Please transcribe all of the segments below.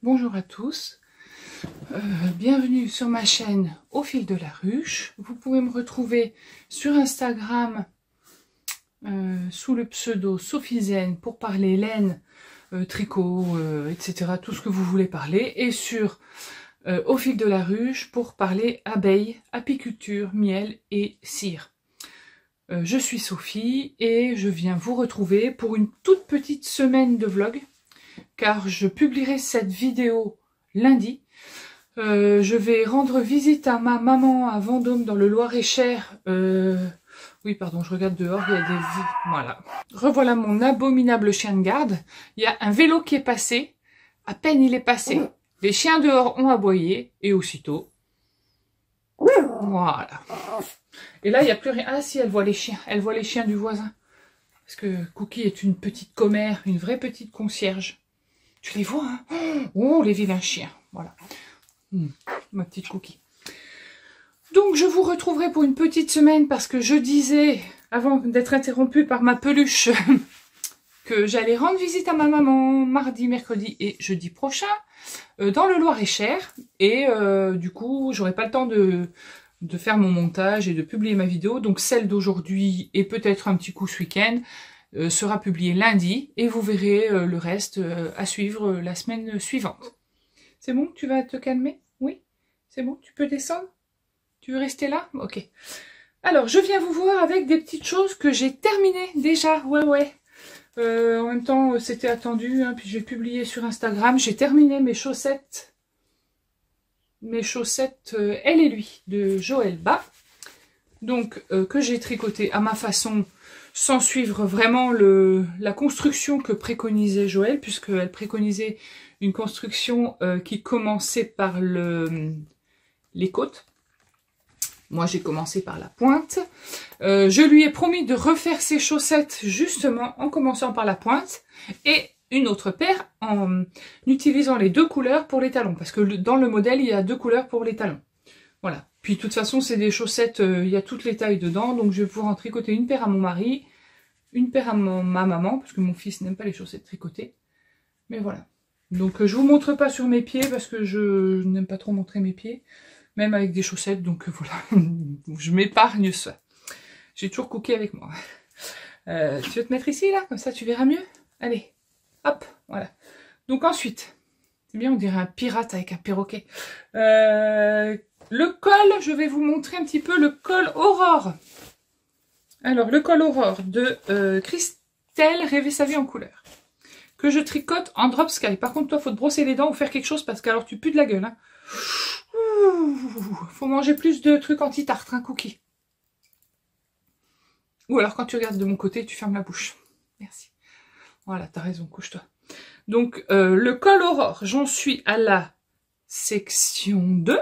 Bonjour à tous, bienvenue sur ma chaîne Au fil de la ruche. Vous pouvez me retrouver sur Instagram sous le pseudo Sophie Zen pour parler laine, tricot, etc. Tout ce que vous voulez parler. Et sur Au fil de la ruche pour parler abeilles, apiculture, miel et cire. Je suis Sophie et je viens vous retrouver pour une toute petite semaine de vlog. Car je publierai cette vidéo lundi. Je vais rendre visite à ma maman à Vendôme dans le Loir-et-Cher. Oui, pardon, je regarde dehors, il y a des... Voilà. Revoilà mon abominable chien de garde. Il y a un vélo qui est passé. À peine il est passé. Les chiens dehors ont aboyé. Et aussitôt... Voilà. Et là, il n'y a plus rien. Ah si, elle voit les chiens. Elle voit les chiens du voisin. Parce que Cookie est une petite commère, une vraie petite concierge. Tu les vois, hein? Oh, les vilains chiens. Voilà. Ma petite Cookie. Donc, je vous retrouverai pour une petite semaine parce que je disais, avant d'être interrompue par ma peluche, que j'allais rendre visite à ma maman mardi, mercredi et jeudi prochain dans le Loir-et-Cher. Et du coup, j'aurai pas le temps de faire mon montage et de publier ma vidéo. Donc, celle d'aujourd'hui et peut-être un petit coup ce week-end sera publié lundi et vous verrez le reste à suivre la semaine suivante. C'est bon? Tu vas te calmer? Oui? C'est bon? Tu peux descendre? Tu veux rester là? Ok. Alors, je viens vous voir avec des petites choses que j'ai terminées déjà. Ouais. En même temps, c'était attendu, hein, puis j'ai publié sur Instagram. J'ai terminé mes chaussettes. Elle et lui, de Joël Bas. Donc, que j'ai tricoté à ma façon, sans suivre vraiment la construction que préconisait Joël, puisqu'elle préconisait une construction qui commençait par les côtes. Moi, j'ai commencé par la pointe. Je lui ai promis de refaire ses chaussettes, justement, en commençant par la pointe, et une autre paire en utilisant les deux couleurs pour les talons, parce que dans le modèle, il y a deux couleurs pour les talons. Voilà. Puis de toute façon, c'est des chaussettes, il y a toutes les tailles dedans, donc je vais pouvoir en tricoter une paire à mon mari, une paire à ma maman, parce que mon fils n'aime pas les chaussettes tricotées. Mais voilà. Donc je vous montre pas sur mes pieds, parce que je n'aime pas trop montrer mes pieds, même avec des chaussettes, donc voilà. Je m'épargne ça. J'ai toujours Cookie avec moi. Tu veux te mettre ici, là? Comme ça, tu verras mieux? Allez, hop, voilà. Donc ensuite, c'est bien, on dirait un pirate avec un perroquet. Le col, je vais vous montrer un petit peu le col Aurore. Alors, le col Aurore de Christelle, Rêver sa vie en couleur. Que je tricote en drop sky. Par contre, toi, faut te brosser les dents ou faire quelque chose parce qu'alors tu pues de la gueule. Hein. Faut manger plus de trucs anti-tartre, hein, Cookie. Ou alors, quand tu regardes de mon côté, tu fermes la bouche. Merci. Voilà, t'as raison, couche-toi. Donc, le col Aurore, j'en suis à la section 2.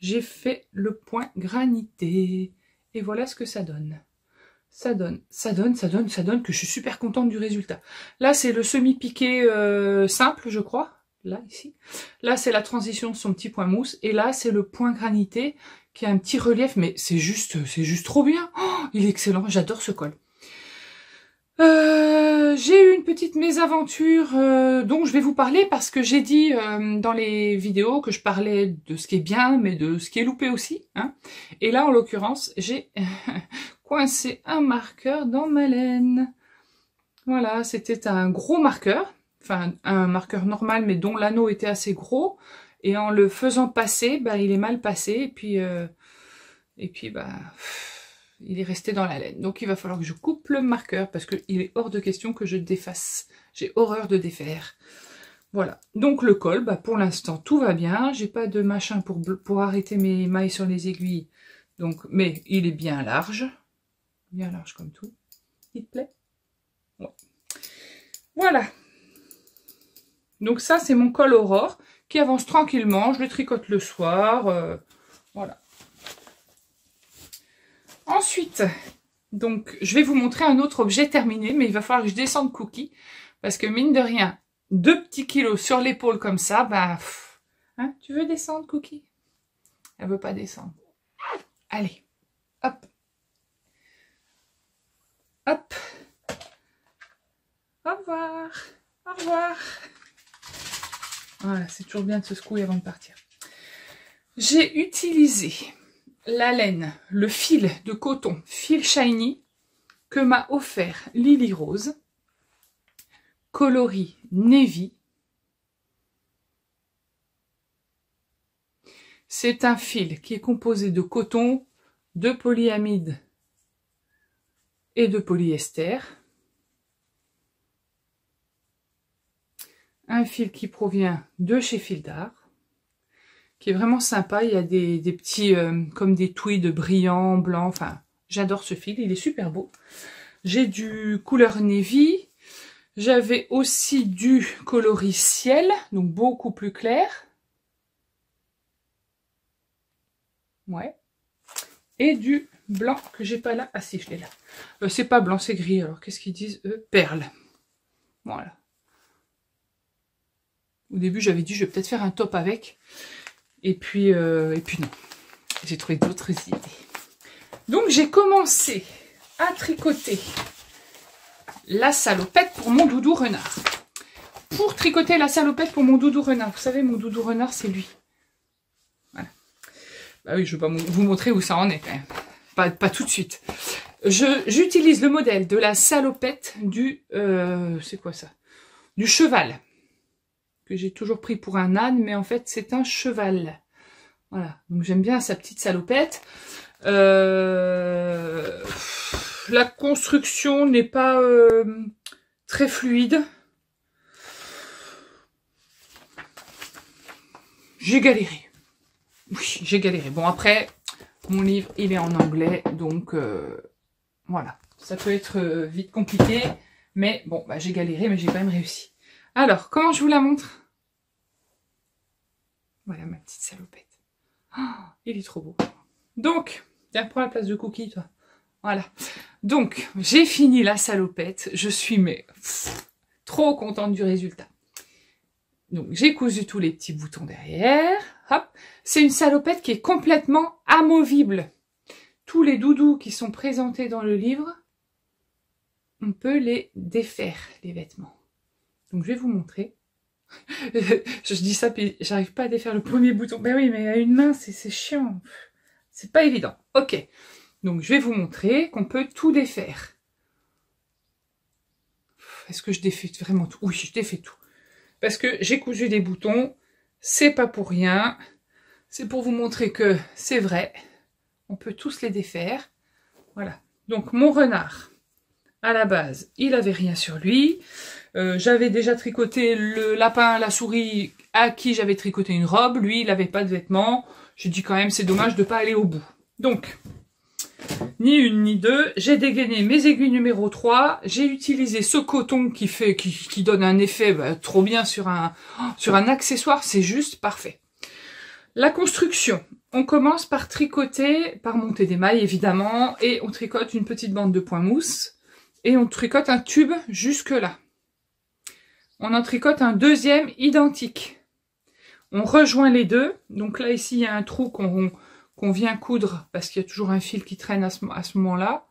J'ai fait le point granité. Et voilà ce que ça donne. Ça donne que je suis super contente du résultat. Là, c'est le semi-piqué simple, je crois. Là, ici. Là, c'est la transition de son petit point mousse. Et là, c'est le point granité qui a un petit relief. Mais c'est juste trop bien. Oh, il est excellent. J'adore ce col. J'ai eu une petite mésaventure dont je vais vous parler parce que j'ai dit dans les vidéos que je parlais de ce qui est bien, mais de ce qui est loupé aussi. Hein. Et là, en l'occurrence, j'ai coincé un marqueur dans ma laine. Voilà, c'était un gros marqueur, enfin un marqueur normal, mais dont l'anneau était assez gros. Et en le faisant passer, bah, il est mal passé. Et puis bah... il est resté dans la laine. Donc il va falloir que je coupe le marqueur parce qu'il est hors de question que je défasse. J'ai horreur de défaire. Voilà. Donc le col, bah, pour l'instant tout va bien. J'ai pas de machin pour arrêter mes mailles sur les aiguilles. Donc, mais il est bien large. Bien large comme tout. Il te plaît? Ouais. Voilà. Donc ça c'est mon col Aurore qui avance tranquillement. Je le tricote le soir. Voilà. Ensuite, donc, je vais vous montrer un autre objet terminé, mais il va falloir que je descende Cookie, parce que mine de rien, 2 petits kilos sur l'épaule comme ça, bah, hein, tu veux descendre Cookie? Elle veut pas descendre. Allez, hop, hop, au revoir, au revoir. Voilà, c'est toujours bien de se secouer avant de partir. J'ai utilisé la laine, le fil de coton, fil shiny, que m'a offert Lily Rose, coloris Navy. C'est un fil qui est composé de coton, de polyamide et de polyester. Un fil qui provient de chez Fil d'Art, qui est vraiment sympa. Il y a des petits, comme des tweeds brillants, blancs. Enfin, j'adore ce fil, il est super beau. J'ai du couleur navy. J'avais aussi du coloris ciel, donc beaucoup plus clair. Ouais. Et du blanc que j'ai pas là. Ah si, je l'ai là. C'est pas blanc, c'est gris. Alors, qu'est-ce qu'ils disent eux? Perle. Voilà. Au début, j'avais dit, je vais peut-être faire un top avec. Et puis non. J'ai trouvé d'autres idées. Donc, j'ai commencé à tricoter la salopette pour mon doudou renard. Pour tricoter la salopette pour mon doudou renard. Vous savez, mon doudou renard, c'est lui. Voilà. Bah oui, je vais pas vous montrer où ça en est quand même. Pas tout de suite. J'utilise le modèle de la salopette du... c'est quoi ça? Du cheval. Que j'ai toujours pris pour un âne, mais en fait c'est un cheval. Voilà, donc j'aime bien sa petite salopette. La construction n'est pas très fluide. J'ai galéré. Oui, j'ai galéré. Bon, après, mon livre, il est en anglais, donc voilà. Ça peut être vite compliqué, mais bon, bah, j'ai galéré, mais j'ai quand même réussi. Alors, comment je vous la montre? Voilà ma petite salopette. Oh, il est trop beau. Donc, tiens, prends la place de Cookie, toi. Voilà. Donc, j'ai fini la salopette. Je suis trop contente du résultat. Donc, j'ai cousu tous les petits boutons derrière. Hop. C'est une salopette qui est complètement amovible. Tous les doudous qui sont présentés dans le livre, on peut les défaire, les vêtements. Donc, je vais vous montrer. Je dis ça, puis j'arrive pas à défaire le premier bouton. Ben oui, mais à une main, c'est chiant. C'est pas évident. Ok. Donc, je vais vous montrer qu'on peut tout défaire. Est-ce que je défais vraiment tout? Oui, je défais tout. Parce que j'ai cousu des boutons. C'est pas pour rien. C'est pour vous montrer que c'est vrai. On peut tous les défaire. Voilà. Donc, mon renard, à la base, il avait rien sur lui. J'avais déjà tricoté le lapin, la souris, à qui j'avais tricoté une robe. Lui, il n'avait pas de vêtements. J'ai dit quand même, c'est dommage de ne pas aller au bout. Donc, ni une ni deux, j'ai dégainé mes aiguilles numéro 3. J'ai utilisé ce coton qui donne un effet trop bien sur un accessoire. C'est juste parfait. La construction. On commence par tricoter, par monter des mailles évidemment. Et on tricote une petite bande de point mousse. Et on tricote un tube jusque là. On en tricote un deuxième identique. On rejoint les deux. Donc là, ici, il y a un trou qu'on vient coudre parce qu'il y a toujours un fil qui traîne à ce moment-là.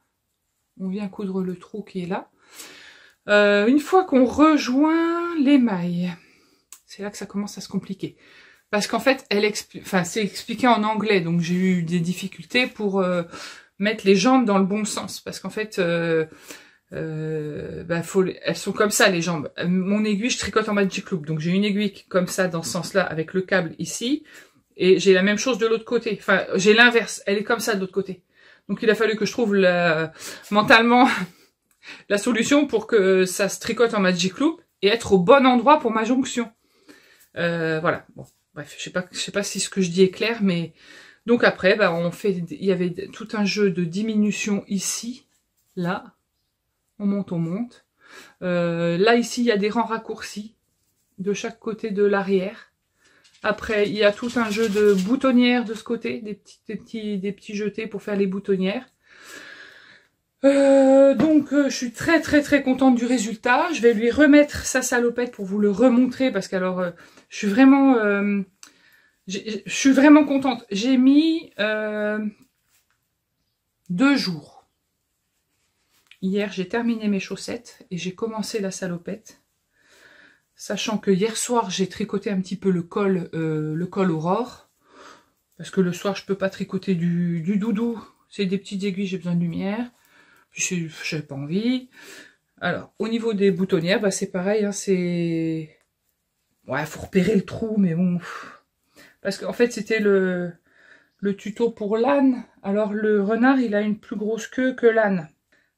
On vient coudre le trou qui est là. Une fois qu'on rejoint les mailles, c'est là que ça commence à se compliquer. Parce qu'en fait, c'est expliqué en anglais, donc j'ai eu des difficultés pour mettre les jambes dans le bon sens. Parce qu'en fait... elles sont comme ça les jambes. Mon aiguille, je tricote en Magic Loop, donc j'ai une aiguille comme ça dans ce sens-là avec le câble ici, et j'ai la même chose de l'autre côté. Enfin, j'ai l'inverse, elle est comme ça de l'autre côté. Donc il a fallu que je trouve mentalement la solution pour que ça se tricote en Magic Loop et être au bon endroit pour ma jonction. Voilà. Bon, bref, je sais pas si ce que je dis est clair, mais donc après, il y avait tout un jeu de diminution ici, là. On monte. Là, ici, il y a des rangs raccourcis de chaque côté de l'arrière. Après, il y a tout un jeu de boutonnières de ce côté, des petits jetés pour faire les boutonnières. Donc, je suis très contente du résultat. Je vais lui remettre sa salopette pour vous le remontrer parce qu'alors, je suis vraiment contente. J'ai mis 2 jours. Hier, j'ai terminé mes chaussettes et j'ai commencé la salopette. Sachant que hier soir, j'ai tricoté un petit peu le col Aurore. Parce que le soir, je peux pas tricoter du doudou. C'est des petites aiguilles, j'ai besoin de lumière. Puis j'avais pas envie. Alors, au niveau des boutonnières, bah c'est pareil, hein, c'est... Ouais, faut repérer le trou, mais bon... Parce qu'en fait, c'était le tuto pour l'âne. Alors, le renard, il a une plus grosse queue que l'âne.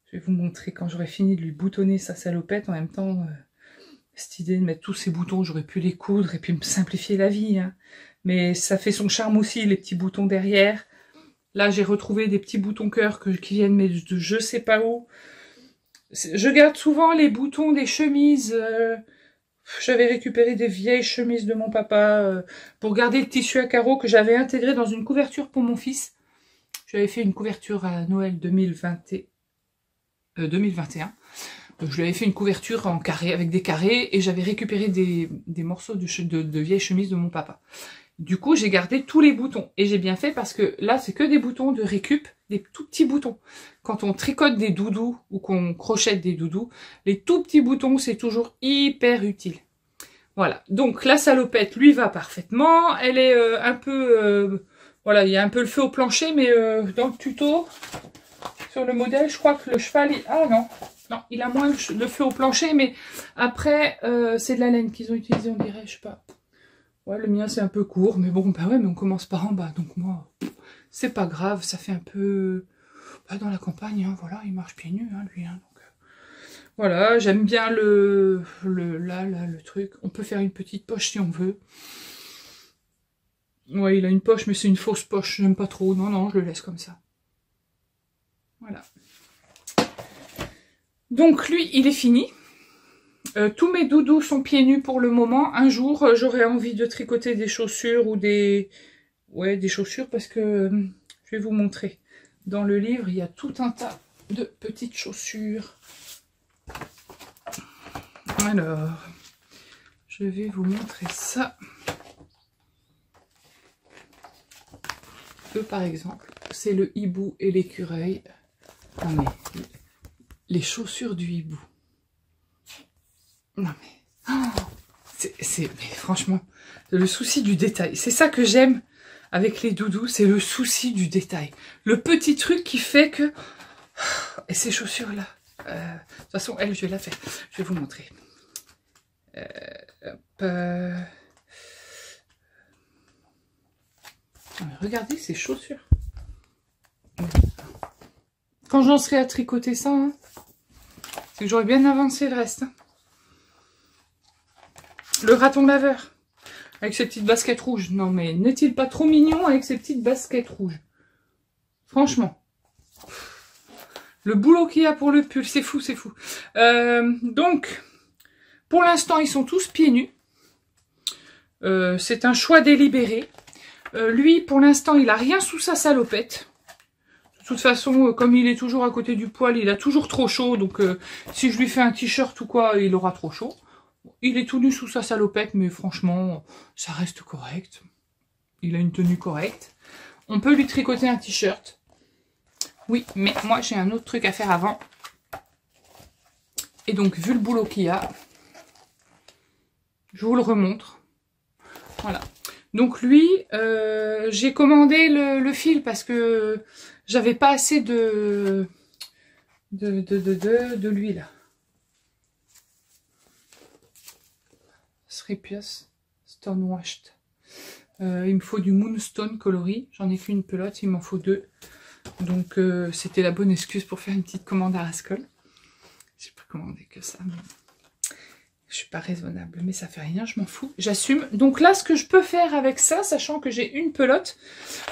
Je vais vous montrer quand j'aurai fini de lui boutonner sa salopette. En même temps, cette idée de mettre tous ces boutons, j'aurais pu les coudre et puis me simplifier la vie. Hein. Mais ça fait son charme aussi, les petits boutons derrière. Là, j'ai retrouvé des petits boutons cœur qui viennent mais de je sais pas où. Je garde souvent les boutons des chemises. J'avais récupéré des vieilles chemises de mon papa pour garder le tissu à carreaux que j'avais intégré dans une couverture pour mon fils. J'avais fait une couverture à Noël 2021. Donc, je lui avais fait une couverture en carré avec des carrés et j'avais récupéré des morceaux de vieilles chemises de mon papa. Du coup, j'ai gardé tous les boutons. Et j'ai bien fait parce que là, c'est que des boutons de récup, des tout petits boutons. Quand on tricote des doudous ou qu'on crochette des doudous, les tout petits boutons, c'est toujours hyper utile. Voilà. Donc, la salopette lui va parfaitement. Elle est un peu... voilà, il y a un peu le feu au plancher, mais dans le tuto, sur le modèle, je crois que le cheval... Ah non, non, il a moins le feu au plancher, mais après, c'est de la laine qu'ils ont utilisé, on dirait, je sais pas. Ouais, le mien c'est un peu court, mais bon, bah ouais, mais on commence par en bas, donc moi, c'est pas grave, ça fait un peu... Bah, dans la campagne, hein, voilà, il marche pieds nus, hein, lui, hein, donc... Voilà, j'aime bien le truc. On peut faire une petite poche si on veut. Ouais, il a une poche, mais c'est une fausse poche, j'aime pas trop. Non, non, je le laisse comme ça. Voilà. Donc lui, il est fini. Tous mes doudous sont pieds nus pour le moment. Un jour, j'aurai envie de tricoter des chaussures ou des... Ouais, des chaussures parce que... je vais vous montrer. Dans le livre, il y a tout un tas de petites chaussures. Alors, je vais vous montrer ça. Par exemple, c'est le hibou et l'écureuil. Non mais, les chaussures du hibou. Non mais, oh, mais franchement, le souci du détail. C'est ça que j'aime avec les doudous, c'est le souci du détail. Le petit truc qui fait que... Et ces chaussures-là, de toute façon, elle, je vais la faire. Je vais vous montrer. Non, mais regardez ces chaussures. Quand j'en serai à tricoter ça, hein, c'est que j'aurais bien avancé le reste. Hein. Le raton laveur, avec ses petites baskets rouges. Non mais n'est-il pas trop mignon avec ses petites baskets rouges? Franchement. Le boulot qu'il y a pour le pull, c'est fou, c'est fou. Donc, pour l'instant, ils sont tous pieds nus. C'est un choix délibéré. Lui, pour l'instant, il a rien sous sa salopette. De toute façon, comme il est toujours à côté du poêle, il a toujours trop chaud. Donc, si je lui fais un t-shirt ou quoi, il aura trop chaud. Il est tout nu sous sa salopette, mais franchement, ça reste correct. Il a une tenue correcte. On peut lui tricoter un t-shirt. Oui, mais moi, j'ai un autre truc à faire avant. Et donc, vu le boulot qu'il y a, je vous le remontre. Voilà. Donc lui, j'ai commandé le fil parce que j'avais pas assez de l'huile. Sripios Stone Washed. Il me faut du Moonstone coloris. J'en ai qu'une pelote, il m'en faut 2. Donc c'était la bonne excuse pour faire une petite commande à Rascol. J'ai pas commandé que ça, mais... Je suis pas raisonnable, mais ça fait rien, je m'en fous, j'assume. Donc là, ce que je peux faire avec ça, sachant que j'ai une pelote,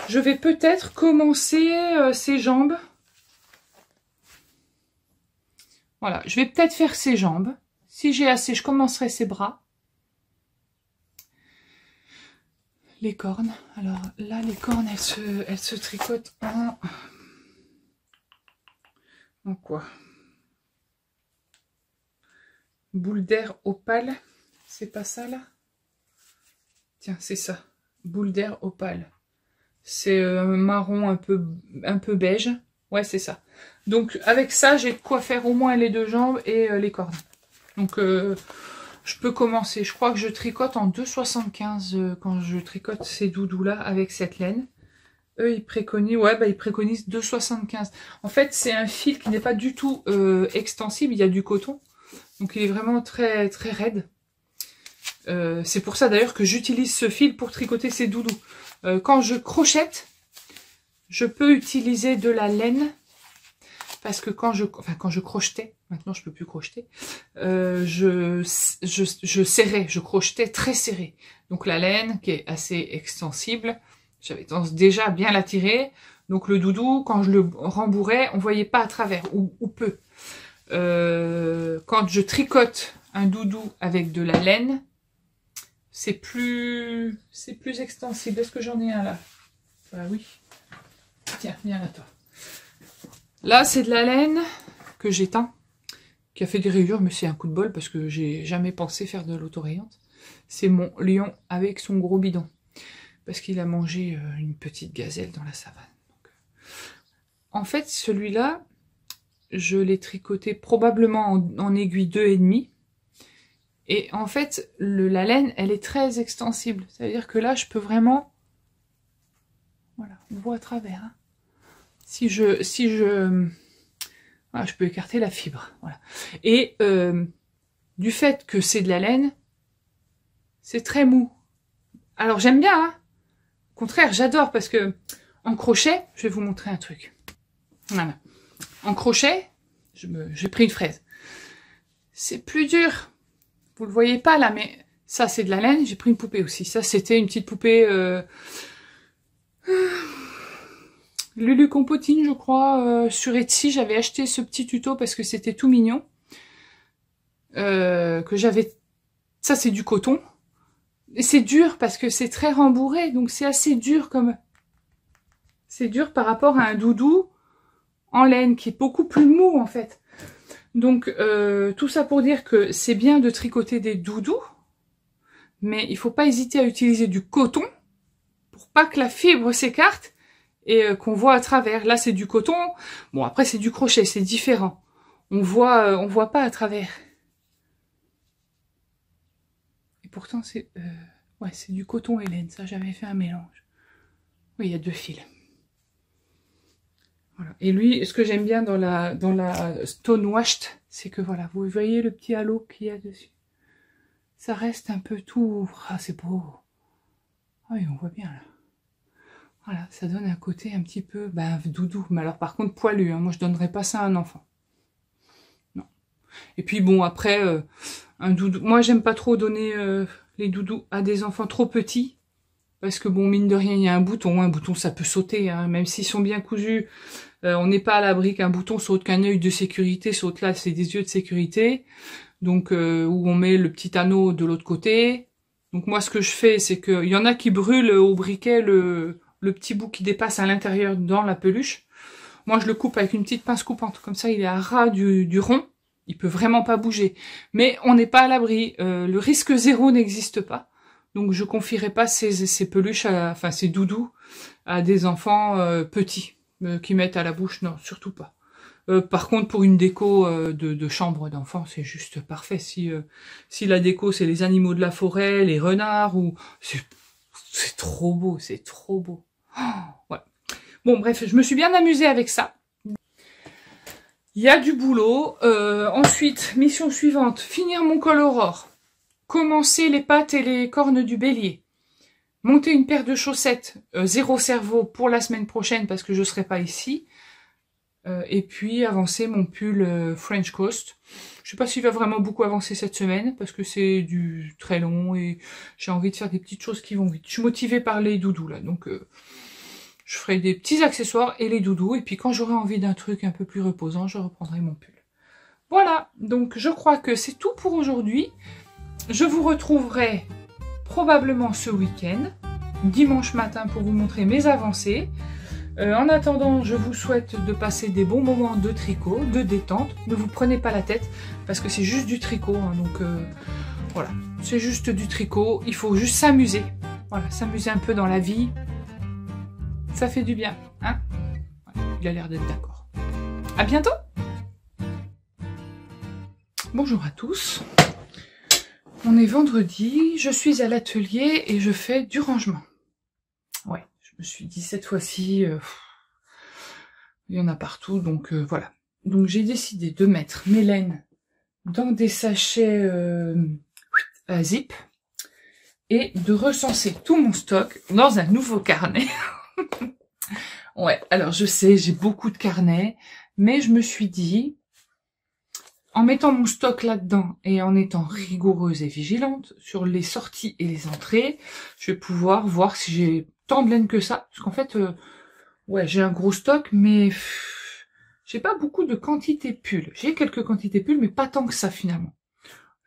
je vais peut-être commencer ses jambes. Voilà, je vais peut-être faire ses jambes. Si j'ai assez, je commencerai ses bras. Les cornes. Alors là, les cornes, elles se tricotent en quoi? Boule d'air opale, c'est pas ça là? Tiens, c'est ça, boule d'air opale. C'est marron un peu beige. Ouais, c'est ça. Donc avec ça, j'ai de quoi faire au moins les deux jambes et les cornes. Donc je peux commencer. Je crois que je tricote en 2,75 quand je tricote ces doudous-là avec cette laine. Eux, ils préconisent, ouais, bah, ils préconisent 2,75. En fait, c'est un fil qui n'est pas du tout extensible. Il y a du coton. Donc, il est vraiment très, très raide. C'est pour ça, d'ailleurs, que j'utilise ce fil pour tricoter ces doudous. Quand je crochette, je peux utiliser de la laine. Parce que quand je crochetais, maintenant je peux plus crocheter, je serrais, je crochetais très serré. Donc la laine qui est assez extensible, j'avais tendance déjà à bien la tirer. Donc le doudou, quand je le rembourrais, on voyait pas à travers, ou peu. Quand je tricote un doudou avec de la laine, c'est plus extensible. Est-ce que j'en ai un là? Bah oui. Tiens, viens là toi. Là, c'est de la laine que j'éteins, qui a fait des rayures, mais c'est un coup de bol parce que j'ai jamais pensé faire de l'autorayante. C'est mon lion avec son gros bidon, parce qu'il a mangé une petite gazelle dans la savane. Donc, en fait, celui-là, je l'ai tricoté probablement en aiguille 2,5. Et en fait, la laine, elle est très extensible. C'est-à-dire que là, je peux vraiment... Voilà, on voit à travers, hein. Voilà, je peux écarter la fibre. Voilà. Et du fait que c'est de la laine, c'est très mou. Alors j'aime bien, hein. Au contraire, j'adore parce que en crochet, je vais vous montrer un truc. Voilà. En crochet, j'ai pris une fraise. C'est plus dur. Vous le voyez pas là, mais ça c'est de la laine. J'ai pris une poupée aussi. Ça c'était une petite poupée... Lulu Compotine, je crois, sur Etsy, j'avais acheté ce petit tuto parce que c'était tout mignon. Que j'avais... Ça, c'est du coton. Et c'est dur parce que c'est très rembourré, donc c'est assez dur comme... C'est dur par rapport à un doudou en laine qui est beaucoup plus mou, en fait. Donc, tout ça pour dire que c'est bien de tricoter des doudous, mais il faut pas hésiter à utiliser du coton pour pas que la fibre s'écarte et qu'on voit à travers. Là, c'est du coton. Bon, après, c'est du crochet, c'est différent. On voit pas à travers. Et pourtant, c'est ouais, c'est du coton et laine. Ça, j'avais fait un mélange. Oui, il y a deux fils. Voilà. Et lui, ce que j'aime bien dans la Stone Washed, c'est que voilà, vous voyez le petit halo qu'il y a dessus. Ça reste un peu tout... Ah, c'est beau. Ah oui, on voit bien là. Voilà, ça donne un côté un petit peu doudou. Mais alors par contre poilu, hein. Moi je donnerais pas ça à un enfant. Non. Et puis bon, après, un doudou... Moi j'aime pas trop donner les doudous à des enfants trop petits. Parce que bon, mine de rien, il y a un bouton. Un bouton, ça peut sauter, hein. Même s'ils sont bien cousus. On n'est pas à l'abri qu'un bouton saute, qu'un œil de sécurité saute. Là, c'est des yeux de sécurité. Donc, où on met le petit anneau de l'autre côté. Donc moi, ce que je fais, c'est qu'il y en a qui brûlent au briquet le petit bout qui dépasse à l'intérieur dans la peluche. Moi, je le coupe avec une petite pince coupante. Comme ça, il est à ras du rond. Il peut vraiment pas bouger. Mais on n'est pas à l'abri. Le risque zéro n'existe pas. Donc, je confierai pas ces peluches, enfin ces doudous, à des enfants petits qui mettent à la bouche. Non, surtout pas. Par contre, pour une déco de chambre d'enfant, c'est juste parfait. Si la déco, c'est les animaux de la forêt, les renards, ou c'est trop beau, c'est trop beau. Oh, ouais. Bon, bref, je me suis bien amusée avec ça. Il y a du boulot. Ensuite, mission suivante, finir mon col aurore. Commencer les pattes et les cornes du bélier. Monter une paire de chaussettes, zéro cerveau pour la semaine prochaine parce que je serai pas ici. Et puis avancer mon pull French Coast. Je sais pas s'il va vraiment beaucoup avancer cette semaine parce que c'est du très long et j'ai envie de faire des petites choses qui vont vite. Je suis motivée par les doudous là, donc je ferai des petits accessoires et les doudous. Et puis quand j'aurai envie d'un truc un peu plus reposant, je reprendrai mon pull. Voilà, donc je crois que c'est tout pour aujourd'hui. Je vous retrouverai probablement ce week-end, dimanche matin, pour vous montrer mes avancées. En attendant, je vous souhaite de passer des bons moments de tricot, de détente. Ne vous prenez pas la tête, parce que c'est juste du tricot. Hein, donc voilà, c'est juste du tricot. Il faut juste s'amuser. Voilà, s'amuser un peu dans la vie. Ça fait du bien. Hein, voilà, il a l'air d'être d'accord. À bientôt. Bonjour à tous. On est vendredi, je suis à l'atelier et je fais du rangement. Ouais, je me suis dit cette fois-ci, il y en a partout, donc voilà. Donc j'ai décidé de mettre mes laines dans des sachets à zip et de recenser tout mon stock dans un nouveau carnet. Ouais, alors je sais, j'ai beaucoup de carnets, mais je me suis dit, en mettant mon stock là-dedans et en étant rigoureuse et vigilante sur les sorties et les entrées, je vais pouvoir voir si j'ai tant de laine que ça. Parce qu'en fait, ouais, j'ai un gros stock, mais j'ai pas beaucoup de quantité pull. J'ai quelques quantités pull, mais pas tant que ça finalement.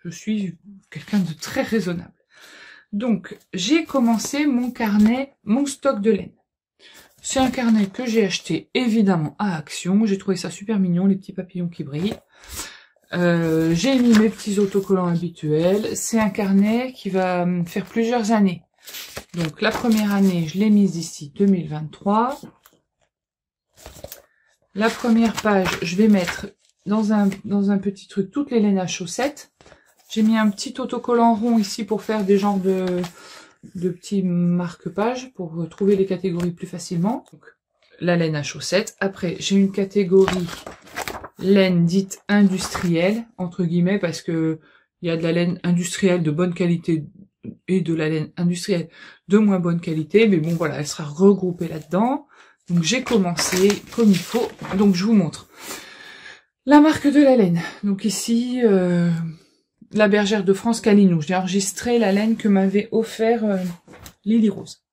Je suis quelqu'un de très raisonnable. Donc, j'ai commencé mon carnet, mon stock de laine. C'est un carnet que j'ai acheté évidemment à Action. J'ai trouvé ça super mignon, les petits papillons qui brillent. J'ai mis mes petits autocollants habituels. C'est un carnet qui va me faire plusieurs années. Donc la première année, je l'ai mise ici, 2023. La première page, je vais mettre dans un petit truc toutes les laines à chaussettes. J'ai mis un petit autocollant rond ici pour faire des genres de petits marque-pages pour trouver les catégories plus facilement. Donc, la laine à chaussettes. Après, j'ai une catégorie laine dite industrielle, entre guillemets, parce que il y a de la laine industrielle de bonne qualité et de la laine industrielle de moins bonne qualité. Mais bon, voilà, elle sera regroupée là-dedans. Donc, j'ai commencé comme il faut. Donc, je vous montre la marque de la laine. Donc ici... la bergère de France Calinou. J'ai enregistré la laine que m'avait offert Lily Rose.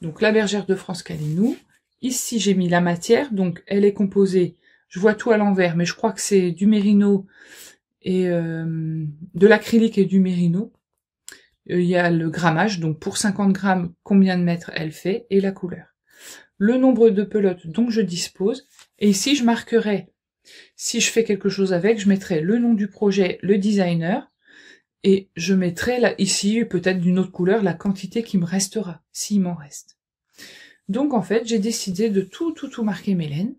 Donc la bergère de France Calinou. Ici j'ai mis la matière, donc elle est composée, je vois tout à l'envers, mais je crois que c'est du mérino et de l'acrylique et du mérino. Il y a le grammage, donc pour 50 grammes, combien de mètres elle fait, et la couleur. Le nombre de pelotes dont je dispose, et ici je marquerai, si je fais quelque chose avec, je mettrai le nom du projet, le designer, et je mettrai là, ici, peut-être d'une autre couleur, la quantité qui me restera, s'il m'en reste. Donc en fait, j'ai décidé de tout marquer mes laines.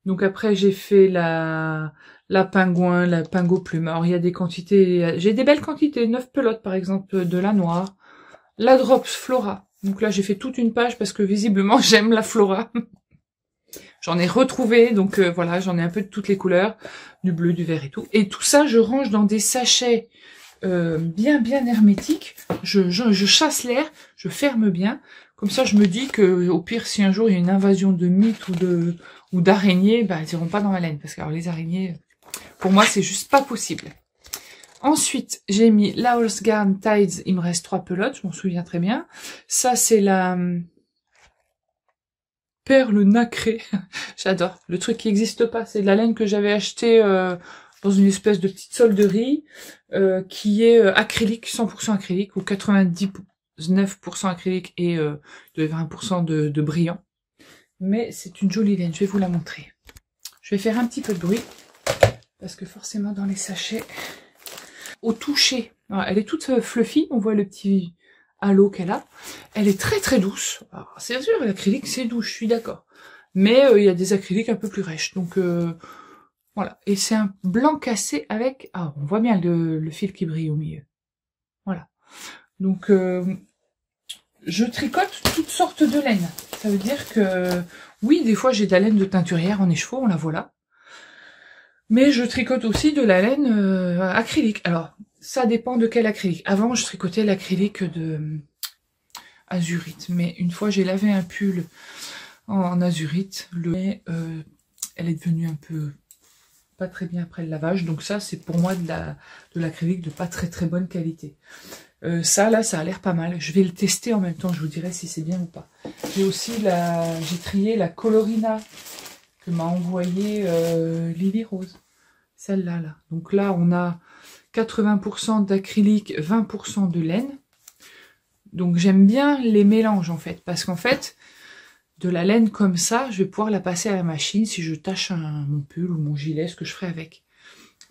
Donc après, j'ai fait la pingouin, la pingo plume. Alors il y a des quantités, j'ai des belles quantités, 9 pelotes par exemple, de la noire. La Drops Flora. Donc là, j'ai fait toute une page parce que visiblement, j'aime la Flora. J'en ai retrouvé, donc voilà, j'en ai un peu de toutes les couleurs, du bleu, du vert et tout. Et tout ça, je range dans des sachets bien hermétiques. Je chasse l'air, je ferme bien. Comme ça, je me dis que au pire, si un jour il y a une invasion de mites ou d'araignées, bah, elles iront pas dans ma laine. Parce que alors, les araignées, pour moi, c'est juste pas possible. Ensuite, j'ai mis la Holzgarn Tides. Il me reste 3 pelotes, je m'en souviens très bien. Ça, c'est la... perle nacrée. J'adore. Le truc qui n'existe pas. C'est de la laine que j'avais achetée dans une espèce de petite solderie qui est acrylique, 100% acrylique ou 99% acrylique et de 20% de brillant. Mais c'est une jolie laine. Je vais vous la montrer. Je vais faire un petit peu de bruit parce que forcément dans les sachets, au toucher, alors, elle est toute fluffy. On voit le petit... halo qu'elle a, elle est très douce. C'est sûr, l'acrylique c'est doux, je suis d'accord. Mais il y a des acryliques un peu plus rêches, donc voilà. Et c'est un blanc cassé avec, on voit bien le fil qui brille au milieu. Voilà. Donc je tricote toutes sortes de laines. Ça veut dire que oui, des fois j'ai de la laine de teinturière en écheveau, on la voit là. Mais je tricote aussi de la laine acrylique. Alors ça dépend de quel acrylique. Avant, je tricotais l'acrylique de azurite. Mais une fois, j'ai lavé un pull en azurite. Elle est devenue un peu pas très bien après le lavage. Donc ça, c'est pour moi de l'acrylique de pas très bonne qualité. Ça, là, ça a l'air pas mal. Je vais le tester en même temps. Je vous dirai si c'est bien ou pas. J'ai aussi j'ai trié la Colorina que m'a envoyée Lily Rose. Celle-là, là. Donc là, on a 80% d'acrylique, 20% de laine. Donc j'aime bien les mélanges en fait, parce qu'en fait, de la laine comme ça, je vais pouvoir la passer à la machine si je tâche mon pull ou mon gilet, ce que je ferai avec.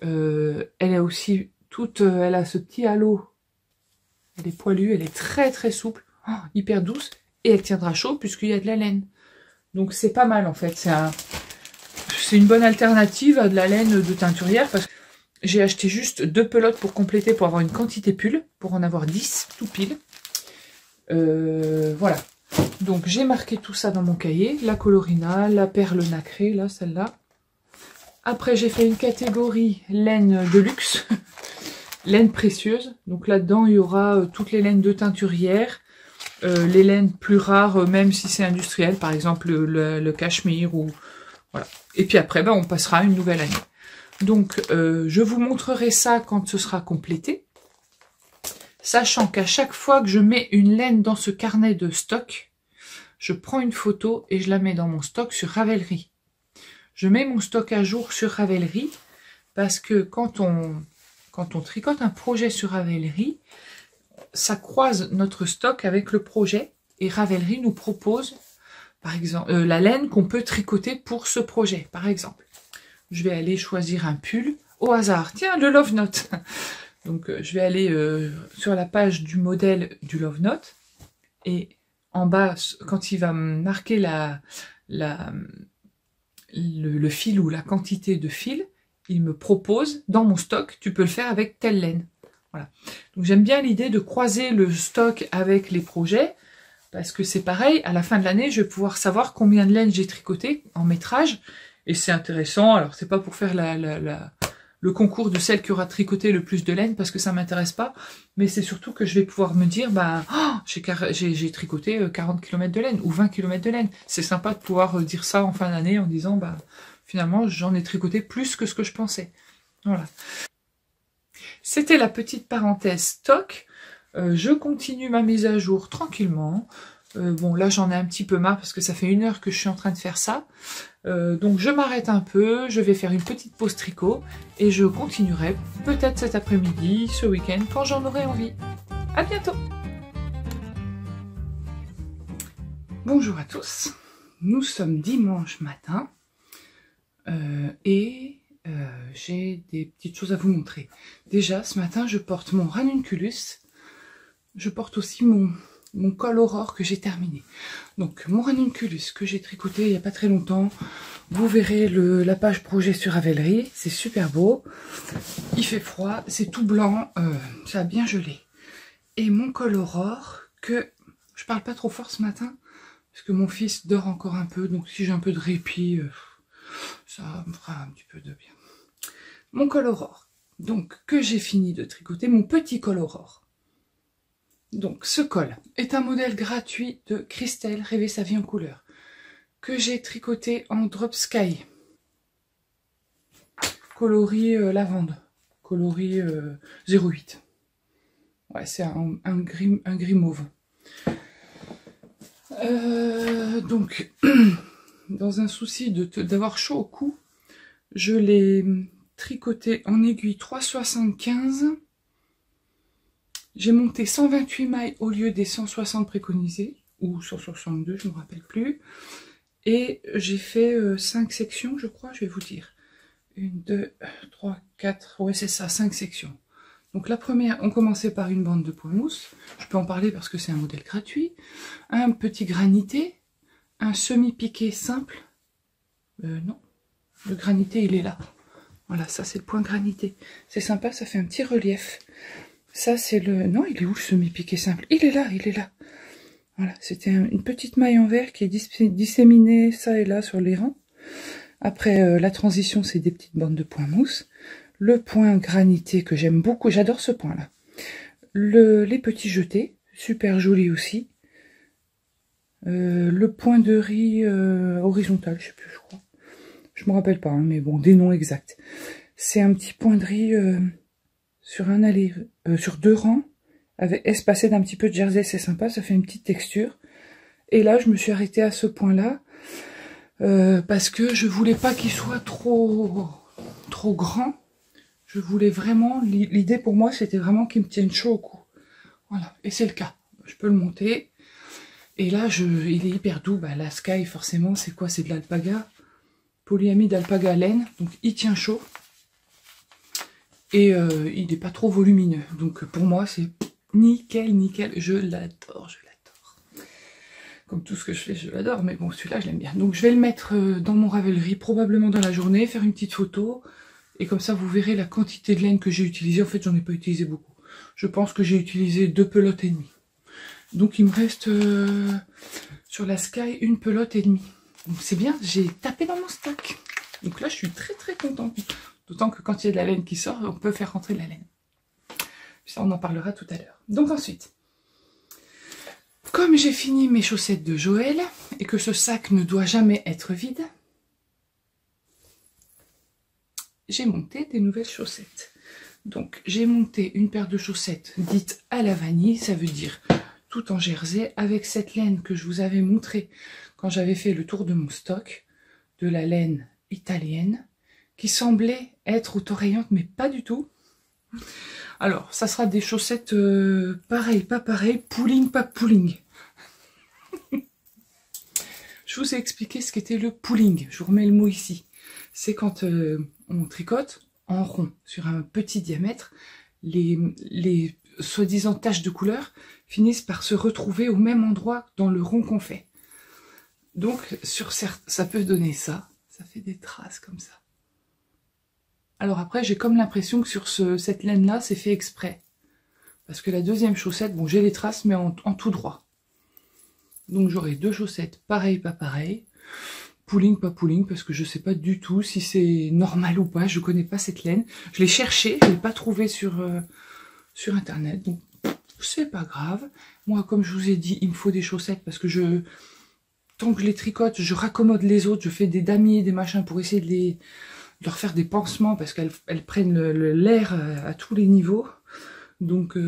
Elle est aussi toute, elle a ce petit halo, elle est poilue, elle est très souple, hyper douce, et elle tiendra chaud puisqu'il y a de la laine. Donc c'est pas mal en fait, c'est une bonne alternative à de la laine de teinturière, parce que J'ai acheté juste 2 pelotes pour compléter, pour avoir une quantité pull, pour en avoir 10 tout pile. Voilà. Donc j'ai marqué tout ça dans mon cahier. La colorina, la perle nacrée, là, celle-là. Après j'ai fait une catégorie laine de luxe, laine précieuse. Donc là-dedans il y aura toutes les laines de teinturière, les laines plus rares, même si c'est industriel, par exemple le cachemire ou voilà. Et puis après ben, on passera à une nouvelle année. Donc je vous montrerai ça quand ce sera complété. Sachant qu'à chaque fois que je mets une laine dans ce carnet de stock, je prends une photo et je la mets dans mon stock sur Ravelry. Je mets mon stock à jour sur Ravelry parce que quand on tricote un projet sur Ravelry, ça croise notre stock avec le projet et Ravelry nous propose par exemple la laine qu'on peut tricoter pour ce projet. Par exemple, je vais aller choisir un pull au hasard. Tiens, le Love Note. Donc je vais aller sur la page du modèle du Love Note et en bas, quand il va marquer le fil ou la quantité de fil, il me propose dans mon stock, tu peux le faire avec telle laine. Voilà. Donc j'aime bien l'idée de croiser le stock avec les projets, parce que c'est pareil, à la fin de l'année, je vais pouvoir savoir combien de laine j'ai tricoté en métrage, et c'est intéressant. Alors c'est pas pour faire le concours de celle qui aura tricoté le plus de laine, parce que ça m'intéresse pas, mais c'est surtout que je vais pouvoir me dire, bah, oh, j'ai tricoté 40 km de laine, ou 20 km de laine. C'est sympa de pouvoir dire ça en fin d'année, en disant, bah, finalement, j'en ai tricoté plus que ce que je pensais. Voilà. C'était la petite parenthèse stock. Je continue ma mise à jour tranquillement. Bon, là, j'en ai un petit peu marre, parce que ça fait 1 heure que je suis en train de faire ça. Donc je m'arrête un peu, je vais faire une petite pause tricot et je continuerai peut-être cet après-midi, ce week-end, quand j'en aurai envie. À bientôt. Bonjour à tous, nous sommes dimanche matin et j'ai des petites choses à vous montrer. Déjà, ce matin, je porte mon ranunculus, je porte aussi mon col aurore que j'ai terminé. Donc mon ranunculus que j'ai tricoté il n'y a pas très longtemps, vous verrez la page projet sur Ravelry, c'est super beau, il fait froid, c'est tout blanc, ça a bien gelé. Et mon col aurore que je parle pas trop fort ce matin parce que mon fils dort encore un peu, donc si j'ai un peu de répit, ça me fera un petit peu de bien. Mon col aurore, donc que j'ai fini de tricoter, mon petit col aurore. Donc ce col est un modèle gratuit de Christelle Rêver sa vie en couleur que j'ai tricoté en drop sky, coloris lavande, coloris 08. Ouais, c'est un gris mauve. Donc dans un souci d'avoir chaud au cou, je l'ai tricoté en aiguille 3,75. J'ai monté 128 mailles au lieu des 160 préconisés, ou 162, je ne me rappelle plus. Et j'ai fait 5 sections, je crois, je vais vous dire. 1, 2, 3, 4, ouais c'est ça, 5 sections. Donc la première, on commençait par une bande de point mousse. Je peux en parler parce que c'est un modèle gratuit. Un petit granité, un semi-piqué simple. Non, le granité il est là. Voilà, ça c'est le point granité. C'est sympa, ça fait un petit relief. Ça, c'est le... Non, il est où le semi-piqué simple? Il est là, il est là. Voilà, c'était une petite maille en verre qui est disséminée ça et là sur les rangs. Après, la transition, c'est des petites bandes de point mousse. Le point granité que j'aime beaucoup, j'adore ce point-là. Les petits jetés, super joli aussi. Le point de riz horizontal, je sais plus, je crois. Je me rappelle pas, hein, mais bon, des noms exacts. C'est un petit point de riz... sur un allée, sur 2 rangs, avec espacé d'un petit peu de jersey, c'est sympa, ça fait une petite texture. Et là, je me suis arrêtée à ce point-là, parce que je voulais pas qu'il soit trop grand. Je voulais vraiment, l'idée pour moi, c'était vraiment qu'il me tienne chaud au cou. Voilà, et c'est le cas. Je peux le monter. Et là, il est hyper doux. Bah, la Sky, forcément, c'est quoi? C'est de l'alpaga. Polyamide alpaga laine, donc il tient chaud. Et il n'est pas trop volumineux. Donc pour moi, c'est nickel, nickel. Je l'adore, je l'adore. Comme tout ce que je fais, je l'adore. Mais bon, celui-là, je l'aime bien. Donc je vais le mettre dans mon Ravelry, probablement dans la journée, faire une petite photo. Et comme ça, vous verrez la quantité de laine que j'ai utilisée. En fait, j'en ai pas utilisé beaucoup. Je pense que j'ai utilisé 2 pelotes et demie. Donc, il me reste sur la Sky 1 pelote et demie. Donc, c'est bien, j'ai tapé dans mon stock. Donc là, je suis très très contente. D'autant que quand il y a de la laine qui sort, on peut faire rentrer de la laine. Ça, on en parlera tout à l'heure. Donc ensuite, comme j'ai fini mes chaussettes de Joël, et que ce sac ne doit jamais être vide, j'ai monté des nouvelles chaussettes. Donc, j'ai monté une paire de chaussettes dites à la vanille, ça veut dire tout en jersey, avec cette laine que je vous avais montrée quand j'avais fait le tour de mon stock, de la laine italienne, qui semblait être auto-rayante, mais pas du tout. Alors, ça sera des chaussettes pareil, pas pareil, pooling, pas pooling. Je vous ai expliqué ce qu'était le pooling, je vous remets le mot ici. C'est quand on tricote en rond sur un petit diamètre, les soi-disant taches de couleur finissent par se retrouver au même endroit dans le rond qu'on fait. Donc, sur certes, ça peut donner ça, ça fait des traces comme ça. Alors après, j'ai comme l'impression que sur cette laine-là, c'est fait exprès. Parce que la deuxième chaussette, bon, j'ai les traces, mais en tout droit. Donc j'aurai 2 chaussettes, pareil, pas pareil. Pooling, pas pooling, parce que je sais pas du tout si c'est normal ou pas. Je connais pas cette laine. Je l'ai cherché, je l'ai pas trouvé sur Internet. Donc, c'est pas grave. Moi, comme je vous ai dit, il me faut des chaussettes parce que tant que je les tricote, je raccommode les autres. Je fais des damiers, des machins pour essayer de leur faire des pansements parce qu'elles prennent l'air à tous les niveaux. Donc,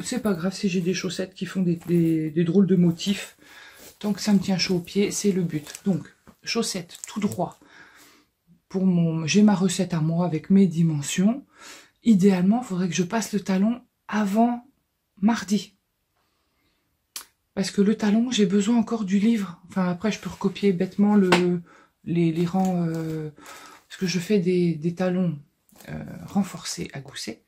c'est pas grave si j'ai des chaussettes qui font des drôles de motifs. Tant que ça me tient chaud aux pieds, c'est le but. Donc, chaussettes tout droit. J'ai ma recette à moi avec mes dimensions. Idéalement, il faudrait que je passe le talon avant mardi. Parce que le talon, j'ai besoin encore du livre. Enfin, après, je peux recopier bêtement les rangs... parce que je fais des talons renforcés à gousset.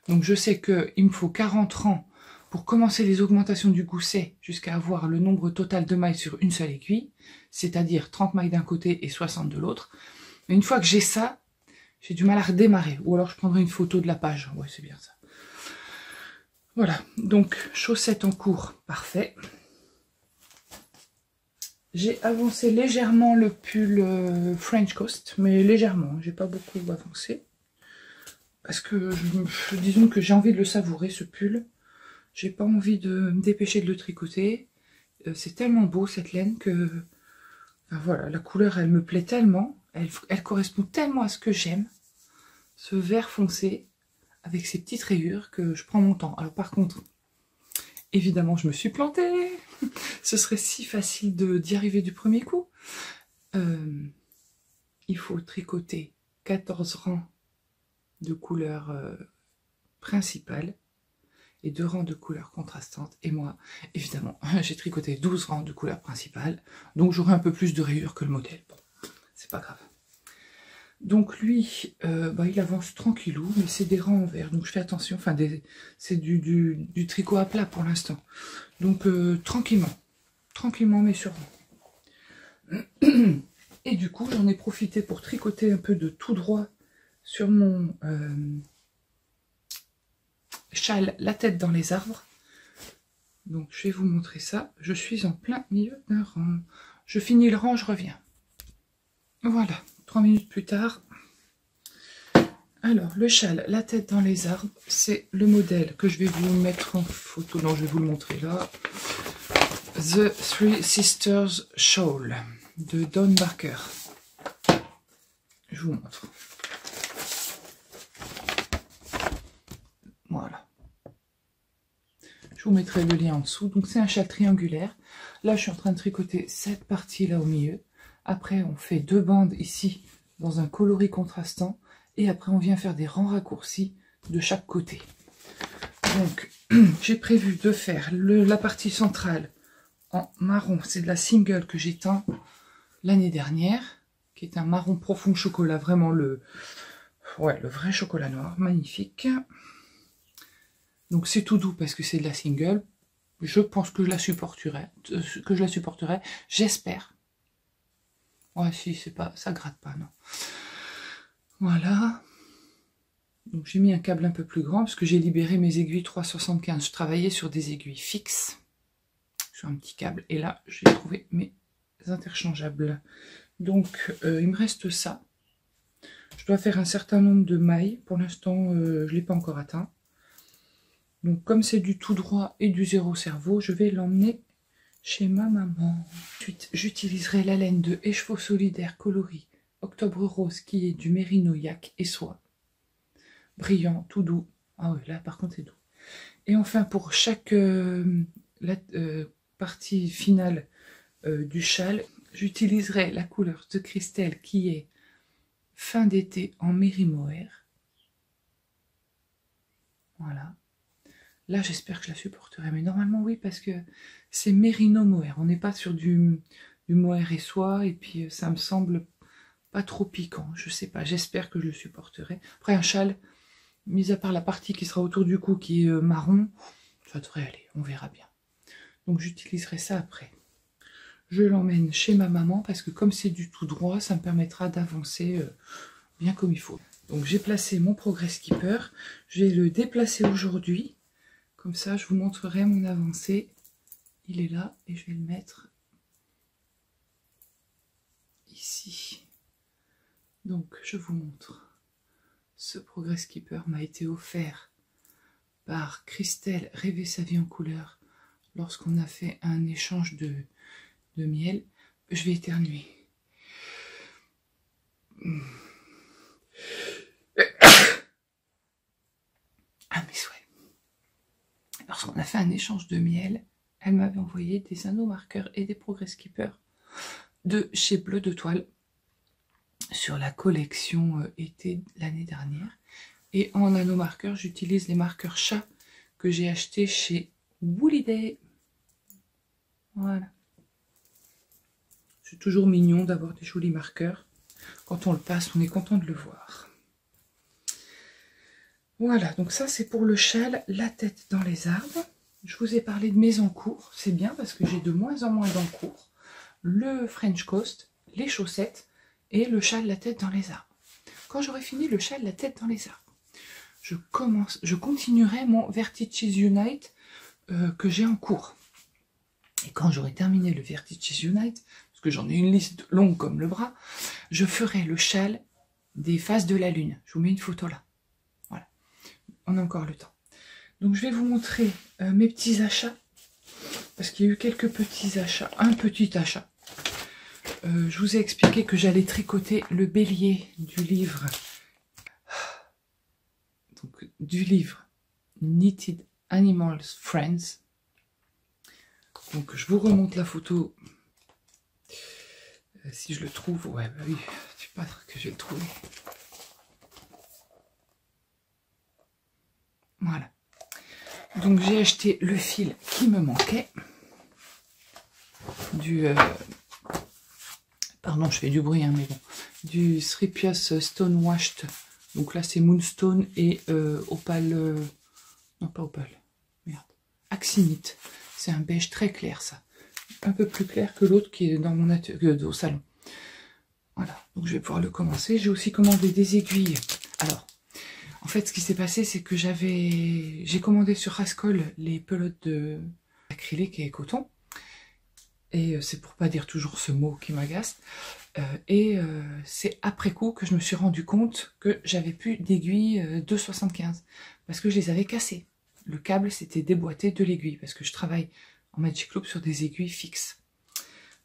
Donc, je sais qu'il me faut 40 rangs pour commencer les augmentations du gousset jusqu'à avoir le nombre total de mailles sur une seule aiguille, c'est-à-dire 30 mailles d'un côté et 60 de l'autre. Mais une fois que j'ai ça, j'ai du mal à redémarrer. Ou alors je prendrai une photo de la page. Ouais, c'est bien ça. Voilà, donc chaussettes en cours, parfait. J'ai avancé légèrement le pull French Coast, mais légèrement, j'ai pas beaucoup avancé. Parce que, disons que j'ai envie de le savourer, ce pull. J'ai pas envie de me dépêcher de le tricoter. C'est tellement beau cette laine que... Enfin, voilà, la couleur elle me plaît tellement. Elle correspond tellement à ce que j'aime. Ce vert foncé avec ces petites rayures que je prends mon temps. Alors par contre, évidemment je me suis plantée. Ce serait si facile d'y arriver du premier coup. Il faut tricoter 14 rangs de couleurs principales et 2 rangs de couleurs contrastantes. Et moi, évidemment, j'ai tricoté 12 rangs de couleurs principales, donc j'aurai un peu plus de rayures que le modèle. Bon, c'est pas grave. Donc lui, il avance tranquillou, mais c'est des rangs en vert, donc je fais attention. Enfin, c'est du tricot à plat pour l'instant. Donc tranquillement, mais sûrement. Et du coup, j'en ai profité pour tricoter un peu de tout droit sur mon châle La tête dans les arbres. Donc je vais vous montrer ça. Je suis en plein milieu d'un rang. Je finis le rang, je reviens. Voilà, 3 minutes plus tard. Alors, le châle La tête dans les arbres, c'est le modèle que je vais vous mettre en photo. Non, je vais vous le montrer là. The Three Sisters Shawl de Dawn Barker. Je vous montre. Voilà. Je vous mettrai le lien en dessous. Donc c'est un châle triangulaire. Là, je suis en train de tricoter cette partie-là au milieu. Après, on fait 2 bandes ici dans un coloris contrastant. Et après, on vient faire des rangs raccourcis de chaque côté. Donc, j'ai prévu de faire la partie centrale en marron. C'est de la single que j'ai teint l'année dernière, qui est un marron profond chocolat. Vraiment le vrai chocolat noir. Magnifique. Donc c'est tout doux parce que c'est de la single. Je pense que je la supporterai. J'espère. Ouais, si, c'est pas, ça gratte pas, non. Voilà. Donc j'ai mis un câble un peu plus grand parce que j'ai libéré mes aiguilles 3,75. Je travaillais sur des aiguilles fixes, sur un petit câble. Et là, j'ai trouvé mes interchangeables. Donc il me reste ça. Je dois faire un certain nombre de mailles. Pour l'instant, je ne l'ai pas encore atteint. Donc comme c'est du tout droit et du zéro cerveau, je vais l'emmener chez ma maman. Ensuite, j'utiliserai la laine de Écheveau Solidaire coloris Octobre Rose qui est du Mérino Yak et soie. Brillant, tout doux. Ah oui, là par contre c'est doux. Et enfin pour chaque partie finale du châle, j'utiliserai la couleur de Christelle qui est fin d'été en Méri-Mohair. Voilà. Là j'espère que je la supporterai, mais normalement oui parce que c'est Mérino Mohair. On n'est pas sur du mohair et soie et puis ça me semble pas trop piquant. Je sais pas, j'espère que je le supporterai. Après un châle, mis à part la partie qui sera autour du cou qui est marron, ça devrait aller, on verra bien. Donc j'utiliserai ça après. Je l'emmène chez ma maman parce que comme c'est du tout droit, ça me permettra d'avancer bien comme il faut. Donc j'ai placé mon Progress Keeper, je vais le déplacer aujourd'hui. Comme ça, je vous montrerai mon avancée. Il est là et je vais le mettre ici. Donc je vous montre. Ce Progress Keeper m'a été offert par Christelle Rêver sa vie en couleur lorsqu'on a fait un échange de miel. Je vais éternuer. Ah mes souhaits. Lorsqu'on a fait un échange de miel, elle m'avait envoyé des anneaux marqueurs et des Progress Keeper de chez Bleu de Toile sur la collection été l'année dernière. Et en anneaux marqueurs, j'utilise les marqueurs chat que j'ai acheté chez Wooliday. Voilà. C'est toujours mignon d'avoir des jolis marqueurs. Quand on le passe, on est content de le voir. Voilà, donc ça c'est pour le châle, la tête dans les arbres. Je vous ai parlé de mes encours, c'est bien parce que j'ai de moins en moins d'encours. Le French Coast, les chaussettes et le châle, la tête dans les arbres. Quand j'aurai fini le châle, la tête dans les arbres, je continuerai mon Vertices Unite que j'ai en cours. Et quand j'aurai terminé le Vertices Unite, parce que j'en ai une liste longue comme le bras, je ferai le châle des phases de la lune. Je vous mets une photo là. Voilà, on a encore le temps. Donc je vais vous montrer mes petits achats, parce qu'il y a eu quelques petits achats, un petit achat. Je vous ai expliqué que j'allais tricoter le bélier du livre. Donc, du livre Knitted Animals Friends. Donc je vous remonte la photo si je le trouve. Ouais, bah oui, je sais pas que je vais le trouver. Voilà. Donc j'ai acheté le fil qui me manquait. Pardon, je fais du bruit, hein, mais bon. Du Sripios Stone Washed. Donc là c'est Moonstone et Opale. Non, pas Opale. Merde. Axinite. C'est un beige très clair, ça. Un peu plus clair que l'autre qui est dans mon atelier, au salon. Voilà, donc je vais pouvoir le commencer. J'ai aussi commandé des aiguilles. Alors, en fait, ce qui s'est passé, c'est que j'ai commandé sur Rascol les pelotes d'acrylique et coton. Et c'est pour pas dire toujours ce mot qui m'agace. C'est après coup que je me suis rendu compte que j'avais plus d'aiguilles 2,75 parce que je les avais cassées. Le câble s'était déboîté de l'aiguille parce que je travaille en Magic Loop sur des aiguilles fixes.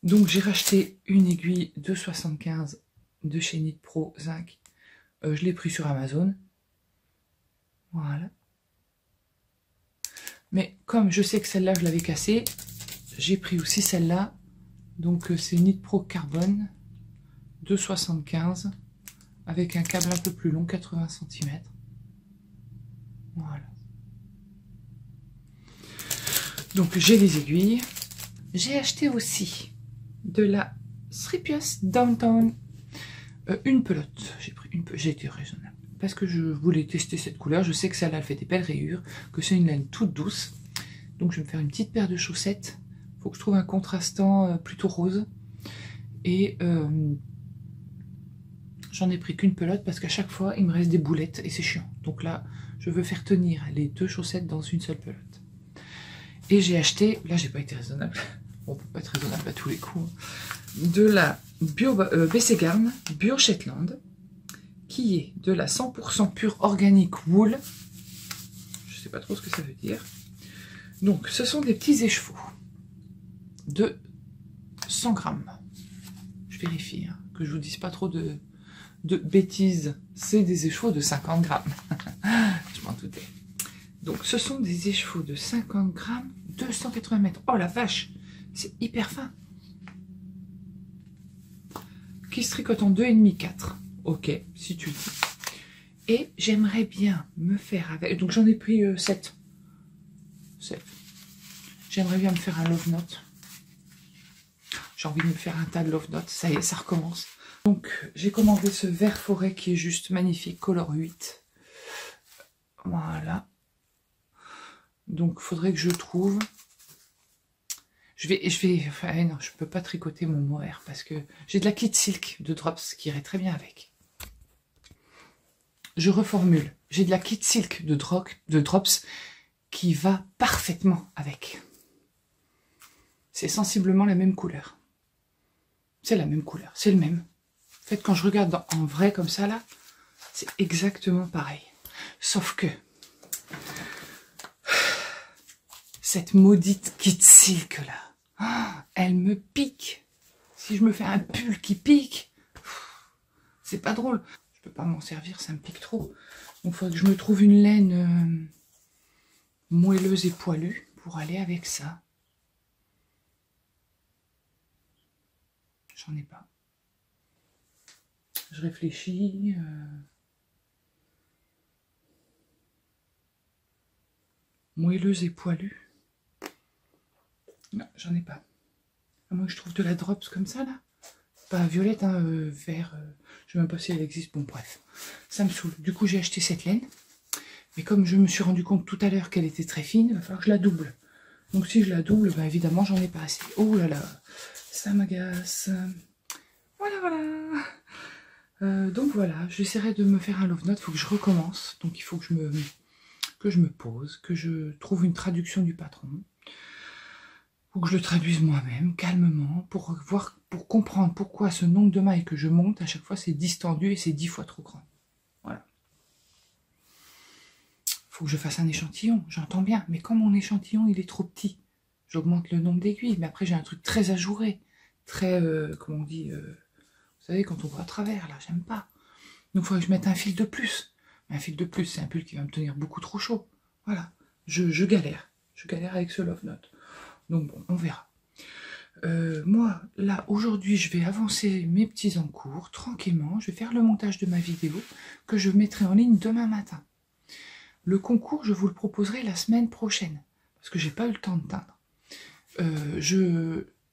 Donc j'ai racheté une aiguille 2,75 de chez Knit Pro Zinc. Je l'ai pris sur Amazon. Voilà. Mais comme je sais que celle-là je l'avais cassée, j'ai pris aussi celle-là. Donc c'est Knit Pro Carbone 2,75 avec un câble un peu plus long, 80 cm. Voilà. Donc j'ai les aiguilles. J'ai acheté aussi de la Sripios Downtown une pelote. J'ai été raisonnable parce que je voulais tester cette couleur. Je sais que celle-là elle fait des belles rayures, que c'est une laine toute douce. Donc je vais me faire une petite paire de chaussettes. Il faut que je trouve un contrastant plutôt rose. Et j'en ai pris qu'une pelote parce qu'à chaque fois il me reste des boulettes et c'est chiant. Donc là, je veux faire tenir les 2 chaussettes dans une seule pelote. Et j'ai acheté, là j'ai pas été raisonnable, on peut pas être raisonnable à tous les coups, de la Bio Bessegarn Bio Shetland, qui est de la 100% pure organique wool. Je sais pas trop ce que ça veut dire. Donc ce sont des petits écheveaux de 100 grammes. Je vérifie, hein, que je vous dise pas trop de bêtises. C'est des écheveaux de 50 grammes. Je m'en doutais. Donc ce sont des écheveaux de 50 grammes, 280 mètres. Oh la vache, c'est hyper fin. Qui se tricote en 2,5, 4. Ok, si tu le dis. Et j'aimerais bien me faire avec... Donc j'en ai pris 7. 7. J'aimerais bien me faire un love note. J'ai envie de me faire un tas de love notes. Ça y est, ça recommence. Donc j'ai commandé ce vert forêt qui est juste magnifique, color 8. Voilà. Donc il faudrait que je trouve... Enfin, non, je peux pas tricoter mon mohair parce que j'ai de la kit silk de Drops qui irait très bien avec. Je reformule. J'ai de la kit silk de Drops qui va parfaitement avec. C'est sensiblement la même couleur. C'est la même couleur, c'est le même. En fait, quand je regarde en vrai comme ça, là, c'est exactement pareil. Sauf que cette maudite kit silk là, elle me pique. Si je me fais un pull qui pique, c'est pas drôle. Je peux pas m'en servir, ça me pique trop. Donc il faudrait que je me trouve une laine moelleuse et poilue pour aller avec ça. J'en ai pas. Je réfléchis. Moelleuse et poilue. Non, j'en ai pas. À moins que je trouve de la Drops comme ça, là. Pas violette, hein, vert. Je sais même pas si elle existe. Bon, bref. Ça me saoule. Du coup, j'ai acheté cette laine. Mais comme je me suis rendu compte tout à l'heure qu'elle était très fine, il va falloir que je la double. Donc, si je la double, bah, évidemment, j'en ai pas assez. Oh là là, ça m'agace. Voilà, voilà. Donc, voilà. J'essaierai de me faire un love note. Il faut que je recommence. Donc, il faut que je me pose, que je trouve une traduction du patron. Ou que je le traduise moi-même, calmement, pour voir, pour comprendre pourquoi ce nombre de mailles que je monte, à chaque fois, c'est distendu et c'est 10 fois trop grand. Voilà. Faut que je fasse un échantillon, j'entends bien, mais quand mon échantillon, il est trop petit, j'augmente le nombre d'aiguilles, mais après, j'ai un truc très ajouré, très, comment on dit, vous savez, quand on voit à travers, là, j'aime pas. Donc, il faudrait que je mette un fil de plus. Mais un fil de plus, c'est un pull qui va me tenir beaucoup trop chaud. Voilà. Je galère. Je galère avec ce love note. Donc bon, on verra. Moi, là, aujourd'hui, je vais avancer mes petits encours tranquillement. Je vais faire le montage de ma vidéo que je mettrai en ligne demain matin. Le concours, je vous le proposerai la semaine prochaine parce que j'ai pas eu le temps de teindre.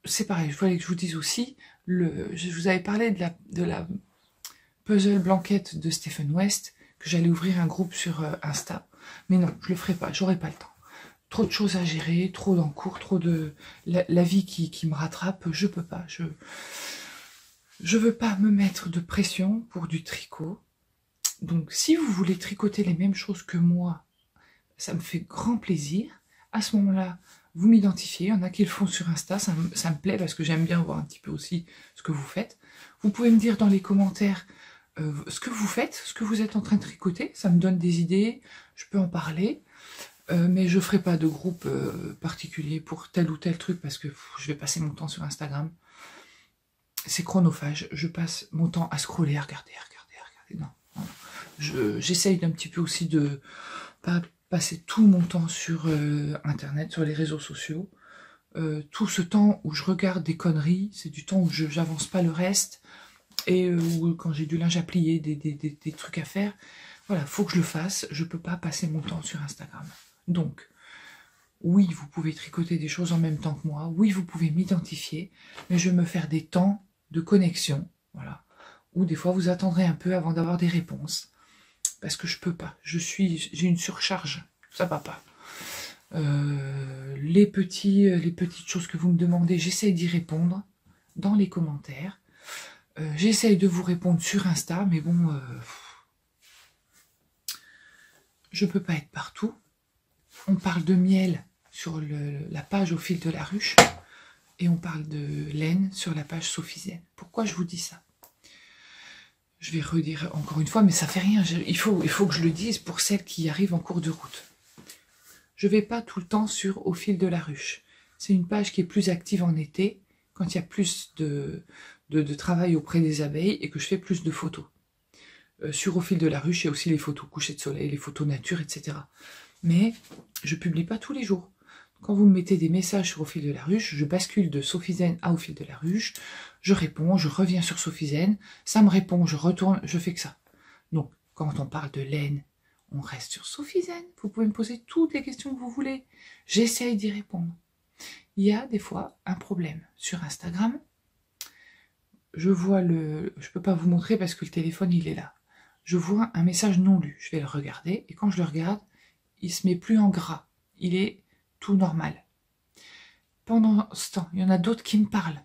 C'est pareil, il fallait que je vous dise aussi, je vous avais parlé de la puzzle blanquette de Stephen West, que j'allais ouvrir un groupe sur Insta. Mais non, je le ferai pas, j'aurai pas le temps. Trop de choses à gérer, trop d'encours, trop de... La vie qui me rattrape, je peux pas. Je veux pas me mettre de pression pour du tricot. Donc, si vous voulez tricoter les mêmes choses que moi, ça me fait grand plaisir. À ce moment-là, vous m'identifiez. Il y en a qui le font sur Insta, ça me plaît parce que j'aime bien voir un petit peu aussi ce que vous faites. Vous pouvez me dire dans les commentaires ce que vous faites, ce que vous êtes en train de tricoter. Ça me donne des idées, je peux en parler. Mais je ferai pas de groupe particulier pour tel ou tel truc parce que je vais passer mon temps sur Instagram. C'est chronophage. Je passe mon temps à scroller, à regarder. Non. J'essaye d'un petit peu aussi de pas passer tout mon temps sur Internet, sur les réseaux sociaux. Tout ce temps où je regarde des conneries, c'est du temps où j'avance pas le reste et où quand j'ai du linge à plier, des trucs à faire. Voilà, faut que je le fasse. Je peux pas passer mon temps sur Instagram. Donc, oui, vous pouvez tricoter des choses en même temps que moi. Oui, vous pouvez m'identifier. Mais je vais me faire des temps de connexion. Voilà. Ou des fois, vous attendrez un peu avant d'avoir des réponses. Parce que je peux pas. J'ai une surcharge. Ça va pas. Les petites choses que vous me demandez, j'essaye d'y répondre dans les commentaires. J'essaye de vous répondre sur Insta. Mais bon... je peux pas être partout. On parle de miel sur la page Au fil de la ruche et on parle de laine sur la page Sophie Zen. Pourquoi je vous dis ça? Je vais redire encore une fois, mais ça fait rien. Il faut que je le dise pour celles qui arrivent en cours de route. Je vais pas tout le temps sur Au fil de la ruche. C'est une page qui est plus active en été, quand il y a plus de travail auprès des abeilles et que je fais plus de photos. Sur Au fil de la ruche, il y a aussi les photos coucher de soleil, les photos nature, etc. Mais je publie pas tous les jours. Quand vous me mettez des messages sur Au fil de la ruche, je bascule de Sophie Zen à Au fil de la ruche, je réponds, je reviens sur Sophie Zen, ça me répond, je retourne, je fais que ça. Donc, quand on parle de laine, on reste sur Sophie Zen. Vous pouvez me poser toutes les questions que vous voulez. J'essaye d'y répondre. Il y a des fois un problème sur Instagram. Je vois je peux pas vous montrer parce que le téléphone il est là. Je vois un message non lu. Je vais le regarder et quand je le regarde, il se met plus en gras. Il est tout normal. Pendant ce temps, il y en a d'autres qui me parlent.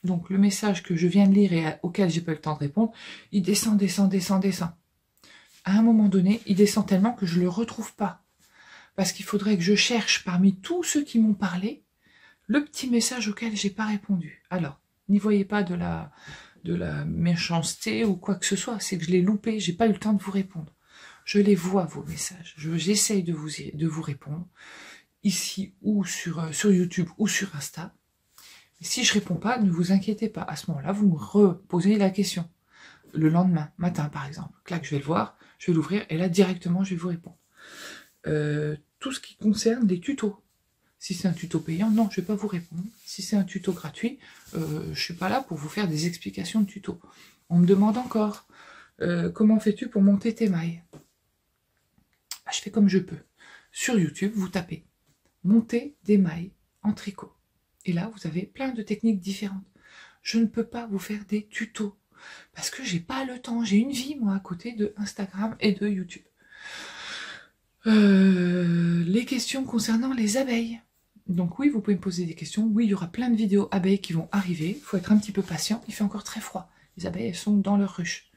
Donc le message que je viens de lire et auquel j'ai pas eu le temps de répondre, il descend, descend, descend, descend. À un moment donné, il descend tellement que je le retrouve pas. Parce qu'il faudrait que je cherche parmi tous ceux qui m'ont parlé le petit message auquel j'ai pas répondu. Alors, n'y voyez pas de la méchanceté ou quoi que ce soit, c'est que je l'ai loupé, j'ai pas eu le temps de vous répondre. Je les vois vos messages, j'essaye de vous répondre, ici ou sur YouTube ou sur Insta. Et si je réponds pas, ne vous inquiétez pas, à ce moment-là, vous me reposez la question. Le lendemain, matin par exemple, clac, je vais le voir, je vais l'ouvrir et là directement je vais vous répondre. Tout ce qui concerne les tutos. Si c'est un tuto payant, non, je ne vais pas vous répondre. Si c'est un tuto gratuit, je ne suis pas là pour vous faire des explications de tuto. On me demande encore, comment fais-tu pour monter tes mailles? Bah, je fais comme je peux. Sur YouTube, vous tapez « monter des mailles en tricot ». Et là, vous avez plein de techniques différentes. Je ne peux pas vous faire des tutos parce que j'ai pas le temps. J'ai une vie, moi, à côté de Instagram et de YouTube. Les questions concernant les abeilles. Donc oui, vous pouvez me poser des questions. Oui, il y aura plein de vidéos abeilles qui vont arriver. Il faut être un petit peu patient. Il fait encore très froid. Les abeilles, elles sont dans leur ruche.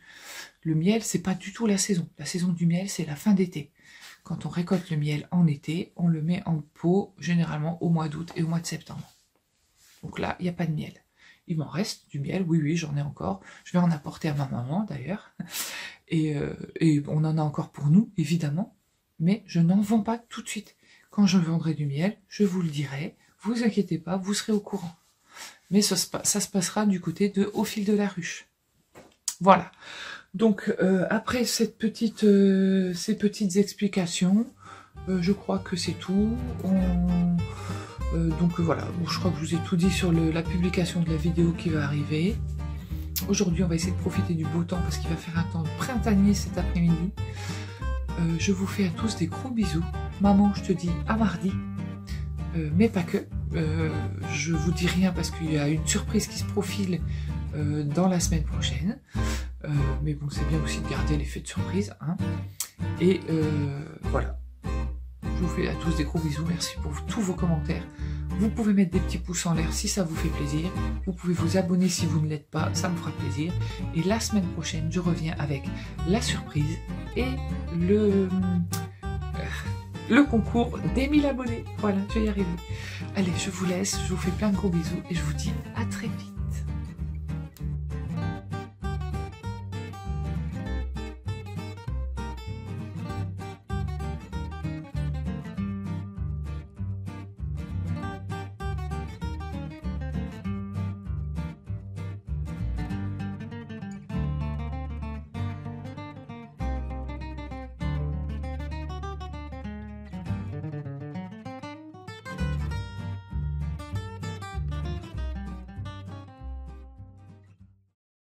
Le miel, c'est pas du tout la saison. La saison du miel, c'est la fin d'été. Quand on récolte le miel en été, on le met en pot, généralement au mois d'août et au mois de septembre. Donc là, il n'y a pas de miel. Il m'en reste du miel. Oui, oui, j'en ai encore. Je vais en apporter à ma maman, d'ailleurs. Et on en a encore pour nous, évidemment. Mais je n'en vends pas tout de suite. Quand je vendrai du miel, je vous le dirai, vous inquiétez pas, vous serez au courant. Mais ça se passera du côté de Au fil de la ruche. Voilà. Donc, après ces petites explications, je crois que c'est tout. Donc voilà, je crois que je vous ai tout dit sur la publication de la vidéo qui va arriver. Aujourd'hui, on va essayer de profiter du beau temps parce qu'il va faire un temps printanier cet après-midi. Je vous fais à tous des gros bisous. Maman, je te dis à mardi, mais pas que. Je vous dis rien parce qu'il y a une surprise qui se profile dans la semaine prochaine. Mais bon, c'est bien aussi de garder l'effet de surprise. Hein. Et voilà. Je vous fais à tous des gros bisous. Merci pour tous vos commentaires. Vous pouvez mettre des petits pouces en l'air si ça vous fait plaisir. Vous pouvez vous abonner si vous ne l'êtes pas, ça me fera plaisir. Et la semaine prochaine, je reviens avec la surprise et le concours des 1000 abonnés. Voilà, je vais y arriver. Allez, je vous laisse, je vous fais plein de gros bisous et je vous dis à très vite.